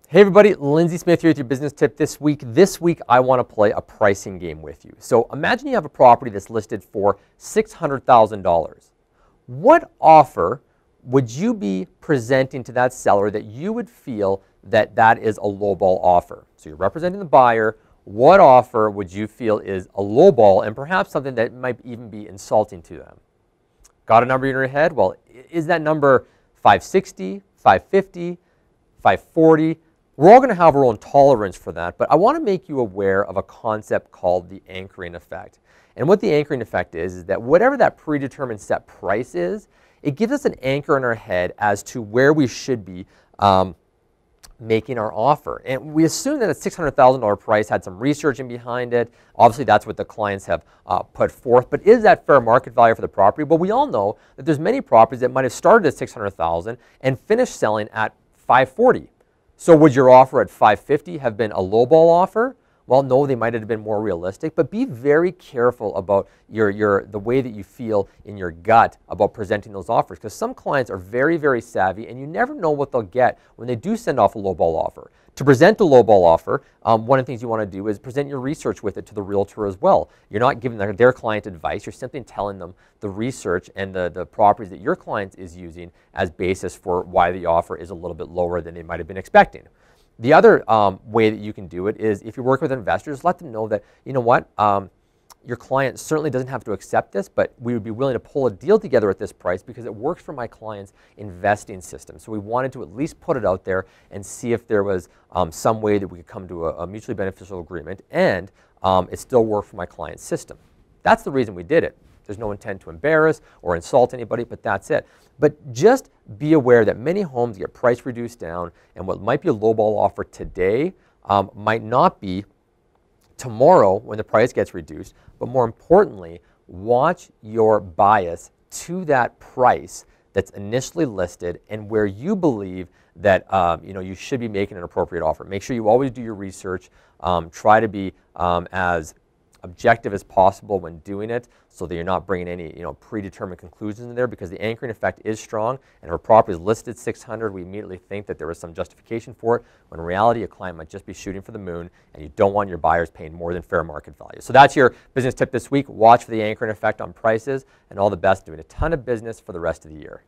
Hey everybody, Lindsay Smith here with your business tip this week. This week I want to play a pricing game with you. So imagine you have a property that's listed for $600,000. What offer would you be presenting to that seller that you would feel that that is a lowball offer? So you're representing the buyer. What offer would you feel is a lowball and perhaps something that might even be insulting to them? Got a number in your head? Well, is that number 560, 550, 540? We're all going to have our own tolerance for that, but I want to make you aware of a concept called the anchoring effect. And what the anchoring effect is that whatever that predetermined set price is, it gives us an anchor in our head as to where we should be making our offer. And we assume that a $600,000 price had some research in behind it. Obviously, that's what the clients have put forth. But is that fair market value for the property? Well, we all know that there's many properties that might have started at $600,000 and finished selling at $540,000. So would your offer at $550,000 have been a lowball offer? Well, no, they might have been more realistic, but be very careful about the way that you feel in your gut about presenting those offers, because some clients are very, very savvy and you never know what they'll get when they do send off a lowball offer. To present a lowball offer, one of the things you want to do is present your research with it to the realtor as well. You're not giving their client advice, you're simply telling them the research and the properties that your client is using as basis for why the offer is a little bit lower than they might have been expecting. The other way that you can do it is if you work with investors, let them know that, you know what, your client certainly doesn't have to accept this, but we would be willing to pull a deal together at this price because it works for my client's investing system. So we wanted to at least put it out there and see if there was some way that we could come to a mutually beneficial agreement and it still worked for my client's system. That's the reason we did it. There's no intent to embarrass or insult anybody, but that's it. But just be aware that many homes get price reduced down, and what might be a lowball offer today might not be tomorrow when the price gets reduced. But more importantly, watch your bias to that price that's initially listed and where you believe that you should be making an appropriate offer. Make sure you always do your research. Try to be as objective as possible when doing it so that you're not bringing any predetermined conclusions in there, because the anchoring effect is strong, and if a property is listed 600, we immediately think that there was some justification for it, when in reality a client might just be shooting for the moon and you don't want your buyers paying more than fair market value. So that's your business tip this week. Watch for the anchoring effect on prices, and all the best doing a ton of business for the rest of the year.